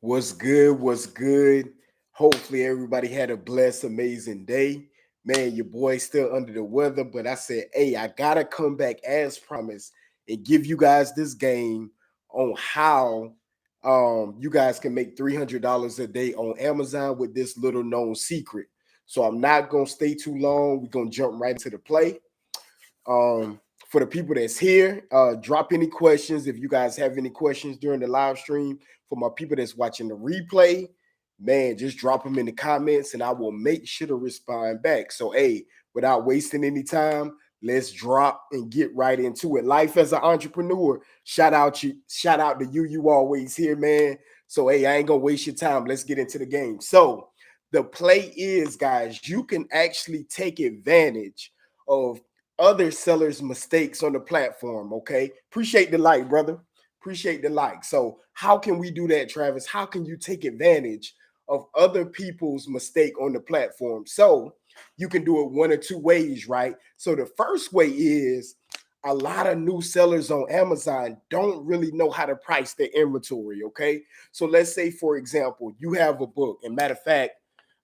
What's good? What's good? Hopefully, everybody had a blessed, amazing day. Man, your boy's still under the weather, but I said, hey, I gotta come back as promised and give you guys this game on how you guys can make $300 a day on Amazon with this little known secret. So I'm not gonna stay too long. We're gonna jump right into the play. For the people that's here, drop any questions if you guys have any questions during the live stream. For my people that's watching the replay, man, just drop them in the comments and I will make sure to respond back. So, hey, without wasting any time, let's drop and get right into it. Life as an entrepreneur, shout out to you. You always here, man. So, hey, I ain't gonna waste your time. Let's get into the game. So, the play is, guys, you can actually take advantage of other sellers' mistakes on the platform. Okay. Appreciate the like, brother. Appreciate the like. So, how can we do that, Travis? How can you take advantage of other people's mistake on the platform? So, you can do it one or two ways, right? So, the first way is a lot of new sellers on Amazon don't really know how to price their inventory. Okay. So, let's say, for example, you have a book, and matter of fact,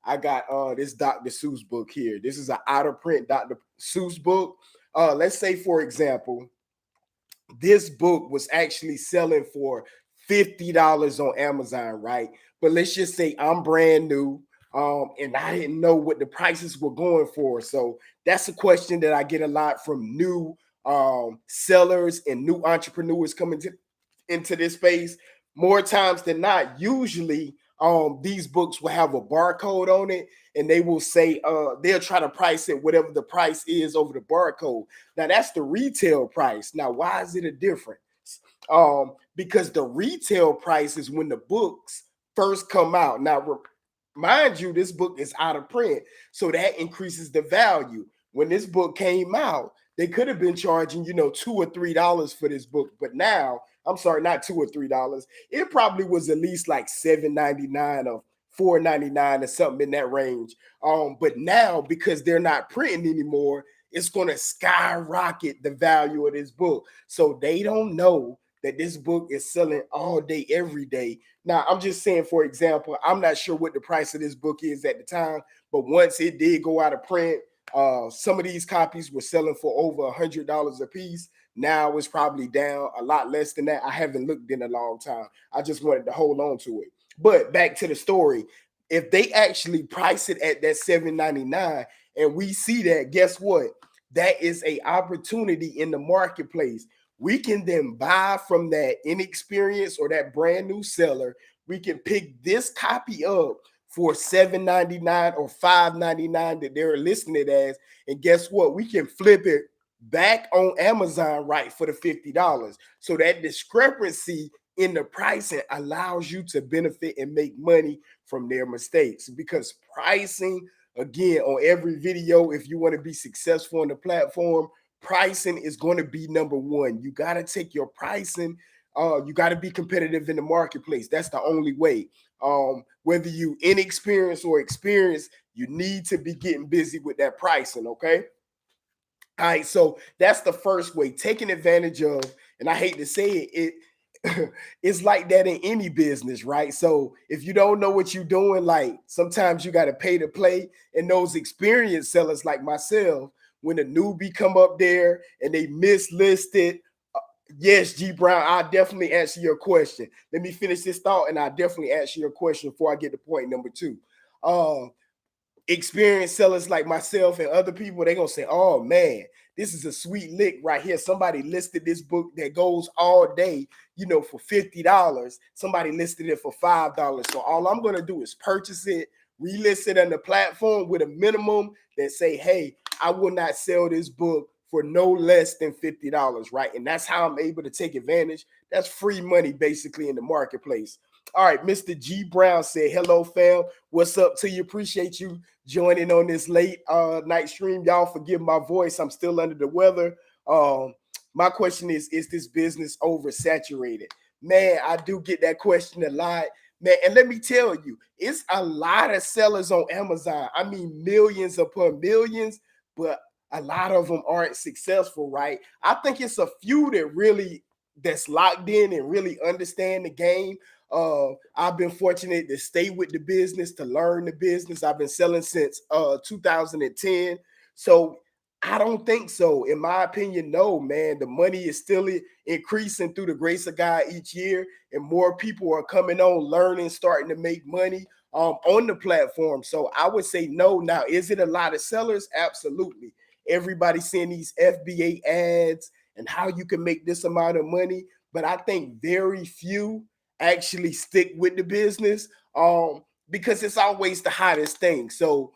I got this Dr. Seuss book here. This is an out of print Dr. Seuss book. Let's say, for example, this book was actually selling for $50 on Amazon, right? But let's just say I'm brand new, and I didn't know what the prices were going for. So that's a question that I get a lot from new sellers and new entrepreneurs coming into this space. More times than not, usually these books will have a barcode on it, and they will say they'll try to price it whatever the price is over the barcode. Now that's the retail price. Now, why is it a difference? Because the retail price is when the books first come out. Now, mind you, this book is out of print, so that increases the value. When this book came out, they could have been charging, $2 or $3 for this book, but now, I'm sorry, not $2 or $3. It probably was at least like $7.99 or $4.99 or something in that range. But now, because they're not printing anymore, it's going to skyrocket the value of this book. So they don't know that this book is selling all day, every day. Now, I'm just saying, for example, I'm not sure what the price of this book is at the time, but once it did go out of print, some of these copies were selling for over $100 a piece. Now it's probably down a lot less than that. I haven't looked in a long time. I just wanted to hold on to it. But back to the story. If they actually price it at that $7.99 and we see that, guess what? That is a opportunity in the marketplace. We can then buy from that inexperienced or that brand new seller. We can pick this copy up for $7.99 or $5.99 that they're listing it as. And guess what? We can flip it back on Amazon, right, for the $50. So that discrepancy in the pricing allows you to benefit and make money from their mistakes, because pricing, again, on every video, if you want to be successful on the platform, pricing is going to be number one. You got to take your pricing. You got to be competitive in the marketplace. That's the only way. Whether you inexperienced or experienced, you need to be getting busy with that pricing. Okay. All right. So that's the first way, taking advantage of, and I hate to say it, it's like that in any business, right? So if you don't know what you're doing, like sometimes you got to pay to play. And those experienced sellers like myself, when a newbie come up there and they mislisted, yes, G Brown, I'll definitely answer your question. Let me finish this thought and I'll definitely answer your question before I get to point number two. Experienced sellers like myself and other people, they're going to say, oh man, this is a sweet lick right here. Somebody listed this book that goes all day, for $50. Somebody listed it for $5. So all I'm going to do is purchase it, relist it on the platform with a minimum that say, hey, I will not sell this book for no less than $50, right? And that's how I'm able to take advantage. That's free money basically in the marketplace. All right, Mr. G Brown said, hello, fam. What's up to you? Appreciate you joining on this late night stream. Y'all forgive my voice. I'm still under the weather. My question is this business oversaturated? Man, I do get that question a lot. Man, and let me tell you, it's a lot of sellers on Amazon. I mean, millions upon millions, but a lot of them aren't successful, right? I think it's a few that really that's locked in and really understand the game. I've been fortunate to stay with the business, to learn the business. I've been selling since 2010. So I don't think so. In my opinion, no, man. The money is still increasing through the grace of God each year, and more people are coming on, learning, starting to make money on the platform. So I would say no. Now, is it a lot of sellers? Absolutely. Everybody's seeing these FBA ads and how you can make this amount of money, but I think very few actually stick with the business because it's always the hottest thing. So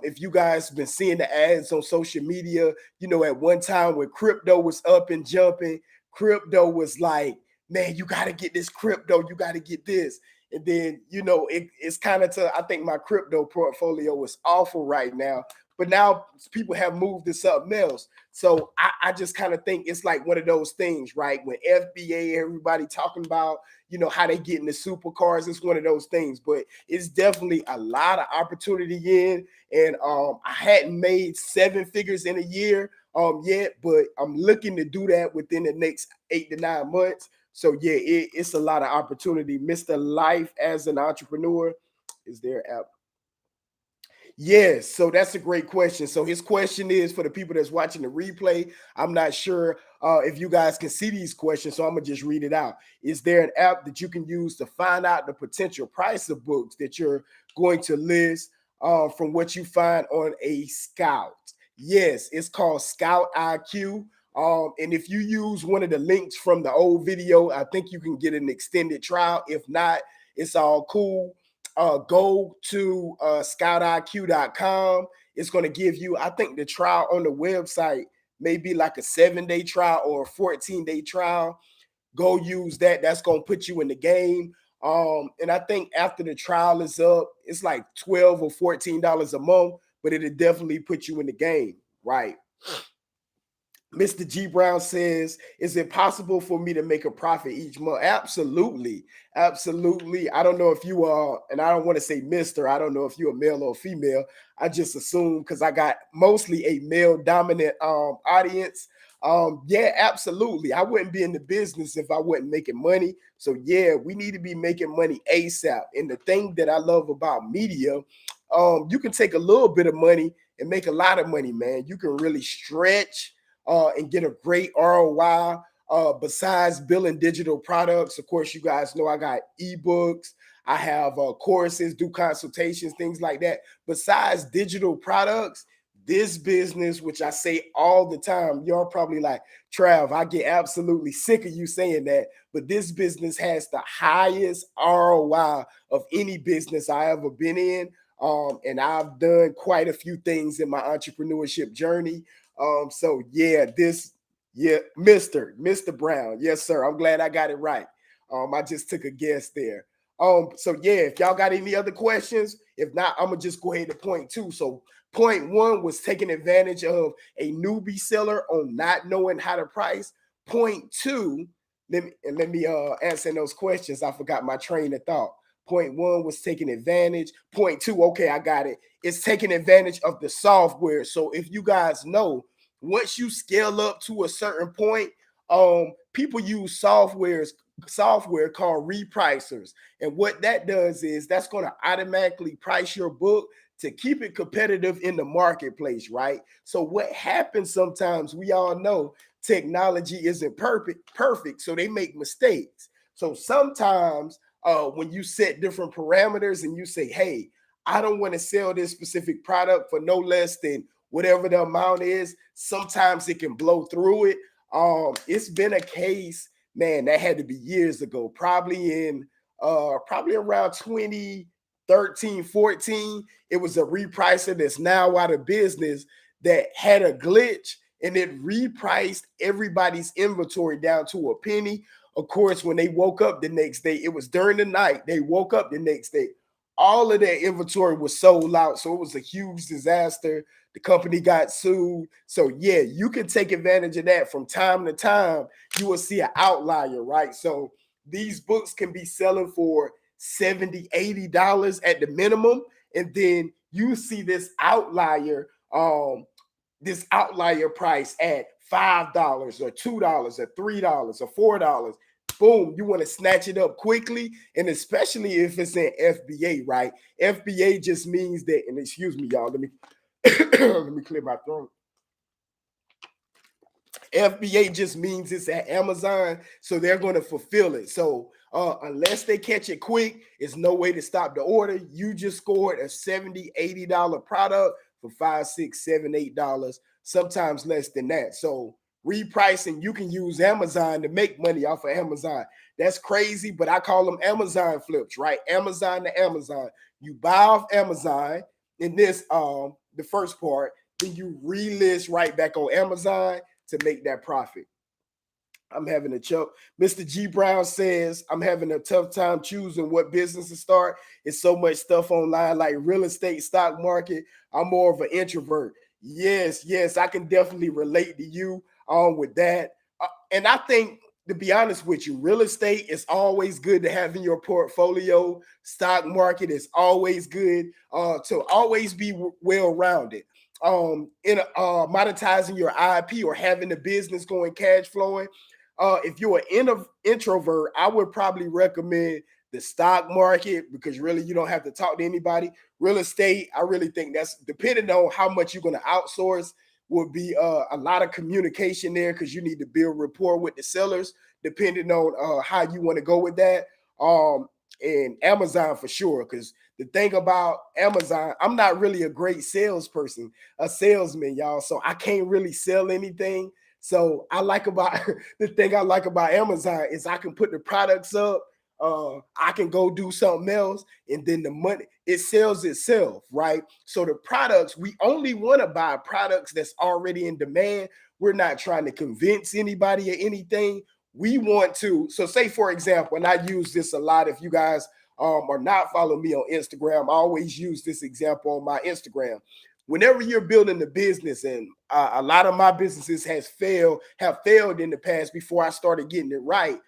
if you guys been seeing the ads on social media, you know, at one time when crypto was up and jumping, crypto was like, man, you got to get this crypto, you got to get this. And then, you know, it's kind of I think my crypto portfolio is awful right now, but now people have moved to something else. So I just kind of think it's like one of those things, right? When FBA, everybody talking about, you know, how they get in the supercars, it's one of those things. But it's definitely a lot of opportunity in. And I hadn't made 7 figures in a year yet, but I'm looking to do that within the next 8 to 9 months. So yeah, it's a lot of opportunity. Mr. Life as an entrepreneur, is there app? Yes, so that's a great question. So his question is for the people that's watching the replay. I'm not sure if you guys can see these questions, so I'm gonna just read it out. Is there an app that you can use to find out the potential price of books that you're going to list from what you find on a Scout? Yes, it's called Scout IQ. And if you use one of the links from the old video, I think you can get an extended trial. If not, it's all cool. Go to scoutiq.com. It's going to give you, I think the trial on the website may be like a 7-day trial or a 14-day trial. Go use that. That's going to put you in the game. And I think after the trial is up, it's like $12 or $14 a month, but it'll definitely put you in the game, right? Mr. G Brown says, is it possible for me to make a profit each month? Absolutely. Absolutely. I don't know if you are, and I don't want to say Mr. I don't know if you're a male or a female. I just assume because I got mostly a male dominant audience. Yeah, absolutely. I wouldn't be in the business if I wasn't making money. So yeah, we need to be making money ASAP. And the thing that I love about media, you can take a little bit of money and make a lot of money, man. You can really stretch and get a great ROI. Besides building digital products, of course, you guys know I got ebooks, I have courses, do consultations, things like that. Besides digital products, this business, which I say all the time, y'all probably like, Trav, I get absolutely sick of you saying that, but this business has the highest ROI of any business I ever been in. And I've done quite a few things in my entrepreneurship journey. So yeah, Mr. Brown. Yes, sir. I'm glad I got it right. I just took a guess there. So yeah, if y'all got any other questions, if not, I'm gonna just go ahead to point 2. So point 1 was taking advantage of a newbie seller on not knowing how to price. Point 2, let me answer those questions. I forgot my train of thought. Point 1 was taking advantage. Point 2, okay, I got it. It's taking advantage of the software. So if you guys know, once you scale up to a certain point, people use software called repricers. And what that does is that's going to automatically price your book to keep it competitive in the marketplace, right? So what happens sometimes, we all know technology isn't perfect, so they make mistakes. So sometimes when you set different parameters and you say, hey, I don't want to sell this specific product for no less than whatever the amount is, sometimes it can blow through it. It's been a case, man, that had to be years ago, probably around 2013, 14. It was a repricer that's now out of business that had a glitch, and it repriced everybody's inventory down to a penny. Of course, when they woke up the next day, it was during the night. They woke up the next day, all of their inventory was sold out. So it was a huge disaster. The company got sued. So yeah, you can take advantage of that from time to time. You will see an outlier, right? So these books can be selling for $70, $80 at the minimum. And then you see this outlier price at $5 or $2 or $3 or $4. Boom, you want to snatch it up quickly, and especially if it's in FBA, right? FBA just means that, and excuse me, y'all, let me let me clear my throat. FBA just means it's at Amazon, so they're going to fulfill it. So unless they catch it quick, it's no way to stop the order. You just scored a $70, $80 product for $5, $6, $7, $8, sometimes less than that. So repricing, you can use Amazon to make money off of Amazon. That's crazy, but I call them Amazon flips, right? Amazon to Amazon. You buy off Amazon in this the first part, then you relist right back on Amazon to make that profit. I'm having a choke. Mr. G Brown says, I'm having a tough time choosing what business to start. It's so much stuff online like real estate, stock market. I'm more of an introvert. Yes, I can definitely relate to you with that. And I think, to be honest with you, real estate is always good to have in your portfolio. Stock market is always good to always be well-rounded. In monetizing your IP or having the business going cash flowing. If you're an introvert, I would probably recommend the stock market because really you don't have to talk to anybody. Real estate, I really think that's depending on how much you're going to outsource will be a lot of communication there because you need to build rapport with the sellers depending on how you want to go with that. And Amazon for sure, because the thing about Amazon, I'm not really a great salesperson, a salesman, y'all. So I can't really sell anything. So I like about the thing I like about Amazon is I can put the products up. I can go do something else, and then the money it sells itself, right? So the products, we only want to buy products that's already in demand. We're not trying to convince anybody or anything. We want to, so say for example, and I use this a lot. If you guys are not following me on Instagram, I always use this example on my Instagram. Whenever you're building a business, and a lot of my businesses have failed in the past before I started getting it right.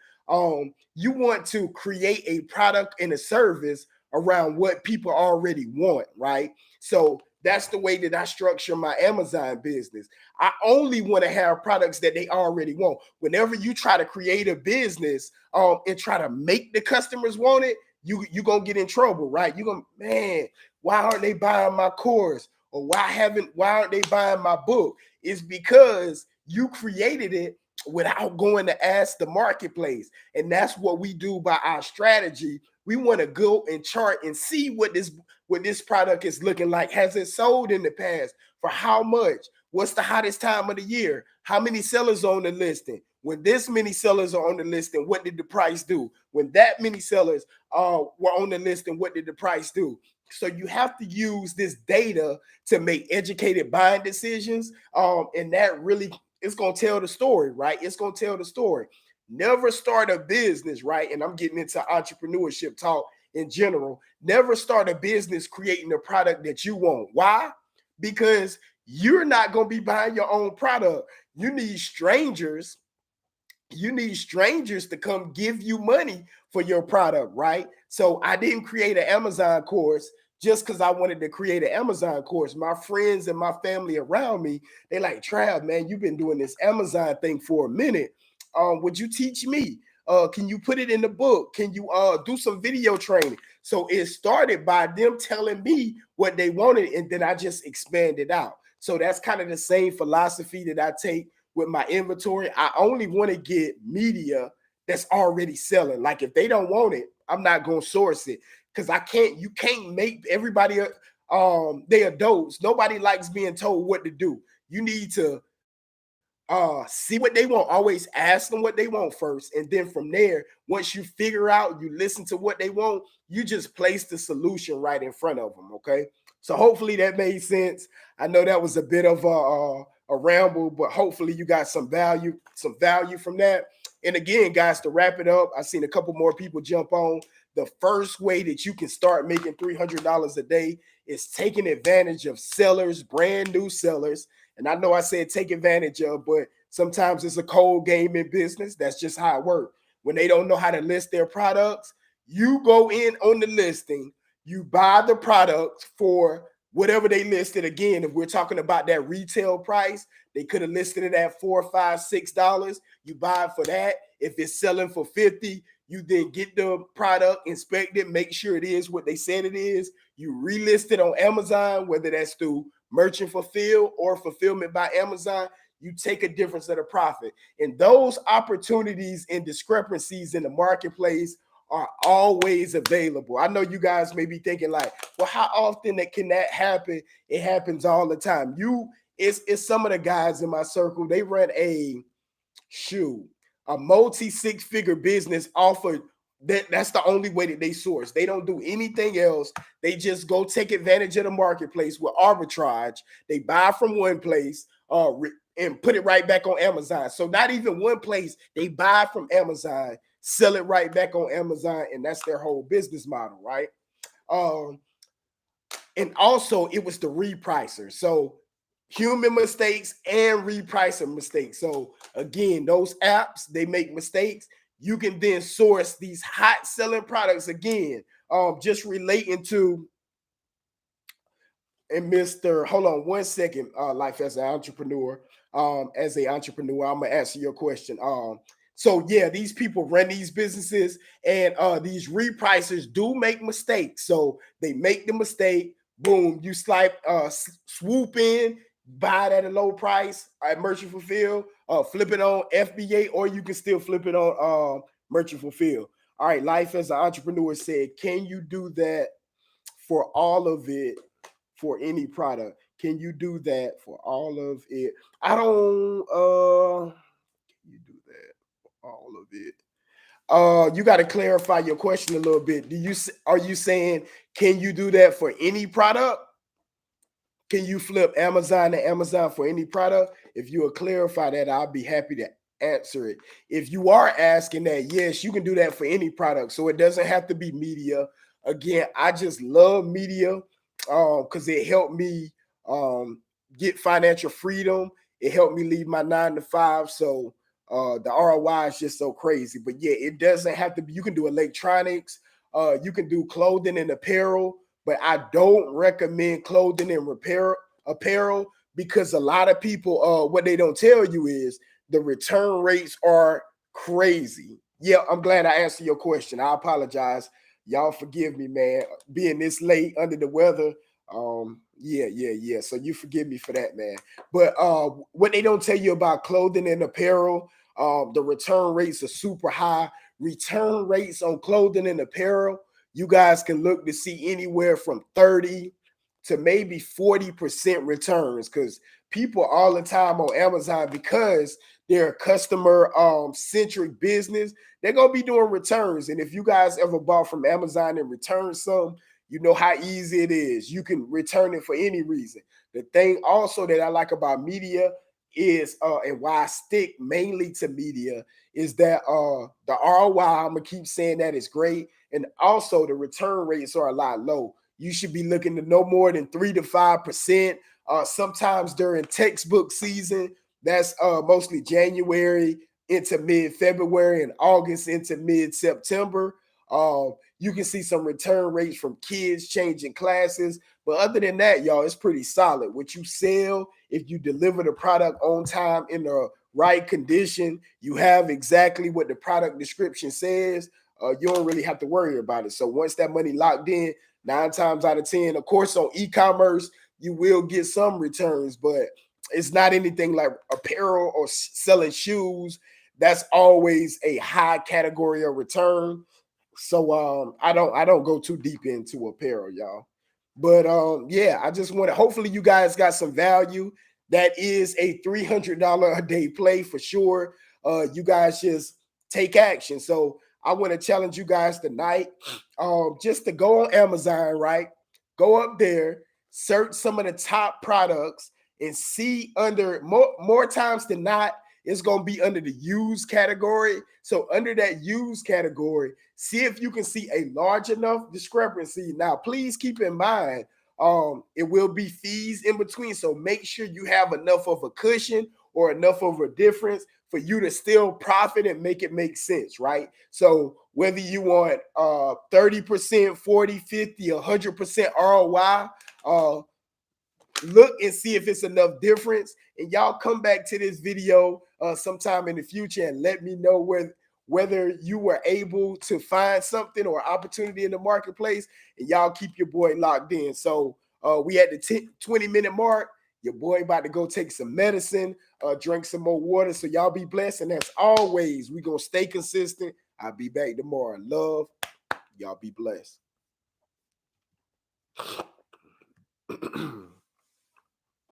You want to create a product and a service around what people already want, right? So that's the way that I structure my Amazon business. I only want to have products that they already want. Whenever you try to create a business and try to make the customers want it, you're going to get in trouble, right? You're going to, man, why aren't they buying my course? Or why aren't they buying my book? It's because you created it without going to ask the marketplace. And that's what we do by our strategy. We want to go and chart and see what this product is looking like. Has it sold in the past? For how much? What's the hottest time of the year? How many sellers on the listing? When this many sellers are on the listing, what did the price do? When that many sellers were on the listing, what did the price do? So you have to use this data to make educated buying decisions. And that really it's going to tell the story, right? It's going to tell the story. Never start a business, right? And I'm getting into entrepreneurship talk in general. Never start a business creating a product that you want. Why? Because you're not going to be buying your own product. You need strangers to come give you money for your product, right? So I didn't create an Amazon course just because I wanted to create an Amazon course. My friends and my family around me, they like, Trav, man, you've been doing this Amazon thing for a minute. Would you teach me? Can you put it in the book? Can you do some video training? So it started by them telling me what they wanted, and then I just expanded out. So that's kind of the same philosophy that I take with my inventory. I only want to get media that's already selling. Like if they don't want it, I'm not going to source it because you can't make everybody, they adults. Nobody likes being told what to do. You need to see what they want. Always ask them what they want first. And then from there, once you figure out, you listen to what they want, you just place the solution right in front of them. Okay. So hopefully that made sense. I know that was a bit of a ramble, but hopefully you got some value from that. And again, guys, to wrap it up, I've seen a couple more people jump on. The first way that you can start making $300 a day is taking advantage of sellers, brand new sellers. And I know I said take advantage of, but sometimes it's a cold game in business. That's just how it works. When they don't know how to list their products, you go in on the listing, you buy the product for whatever they listed. Again, if we're talking about that retail price, They could have listed it at $4, $5, $6. You buy it for that. If it's selling for 50, you then get the product, inspect it, make sure it is what they said it is. You relist it on Amazon, whether that's through merchant fulfill or fulfillment by Amazon. You take a difference of the profit. And those opportunities and discrepancies in the marketplace are always available. I know you guys may be thinking like, well, how often can that happen? It happens all the time. It's some of the guys in my circle, they run a multi six-figure business off of that's the only way that they source. They don't do anything else. They just go take advantage of the marketplace with arbitrage. They buy from one place and put it right back on Amazon. So not even one place, they buy from Amazon, sell it right back on Amazon, and that's their whole business model, right? And also it was the repricer. So human mistakes and repricer mistakes. So again, those apps, they make mistakes. You can then source these hot selling products again, just relating to, and Mr. Hold on one second, life as an entrepreneur. I'm gonna answer your question. So yeah, these people run these businesses, and these repricers do make mistakes. So they make the mistake, boom, you swoop in, buy it at a low price at merchant fulfill, flip it on FBA, or you can still flip it on merchant fulfill. All right, life as an entrepreneur said, can you do that for all of it for any product? Can you do that for all of it? I don't can you do that for all of it? You got to clarify your question a little bit. Are you saying, can you do that for any product? Can you flip Amazon to Amazon for any product? If you will clarify that, I'll be happy to answer it. If you are asking that, yes, you can do that for any product. So it doesn't have to be media. Again, I just love media because it helped me get financial freedom. It helped me leave my 9 to 5. So the ROI is just so crazy. But yeah, it doesn't have to be. You can do electronics. You can do clothing and apparel. But I don't recommend clothing and apparel because a lot of people, what they don't tell you is the return rates are crazy. Yeah, I'm glad I answered your question. I apologize. Y'all forgive me, man, being this late under the weather. Yeah. So you forgive me for that, man. But what they don't tell you about clothing and apparel, the return rates are super high. Return rates on clothing and apparel, you guys can look to see anywhere from 30 to maybe 40% returns, because people all the time on Amazon, because they're a customer centric business, they're gonna be doing returns. And if you guys ever bought from Amazon and returned some, you know how easy it is. You can return it for any reason. The thing also that I like about media is and why I stick mainly to media is that the ROI, I'm gonna keep saying that is great. And also the return rates are a lot low. You should be looking to no more than 3 to 5%. Sometimes during textbook season, that's mostly January into mid-February and August into mid-September. You can see some return rates from kids changing classes. But other than that, y'all, it's pretty solid. What you sell, if you deliver the product on time in the right condition, you have exactly what the product description says, you don't really have to worry about it. So once that money locked in, 9 times out of 10, of course, on e-commerce, you will get some returns, but it's not anything like apparel or selling shoes. That's always a high category of return. So I don't go too deep into apparel, y'all. But yeah, I just want to, hopefully you guys got some value. That is a $300 a day play for sure. You guys just take action. So I want to challenge you guys tonight, just to go on Amazon, right? Go up there, search some of the top products, and see under more times than not, it's going to be under the used category. So under that used category, see if you can see a large enough discrepancy. Now, please keep in mind, it will be fees in between. So make sure you have enough of a cushion or enough of a difference for you to still profit and make it make sense, right? So whether you want 30%, 40, 50, 100% ROI, look and see if it's enough difference, and y'all come back to this video sometime in the future and let me know whether you were able to find something or opportunity in the marketplace, and y'all keep your boy locked in. So we at the 20-minute mark. Your boy about to go take some medicine, drink some more water. So y'all be blessed, and as always, we gonna stay consistent. I'll be back tomorrow. Love, y'all be blessed.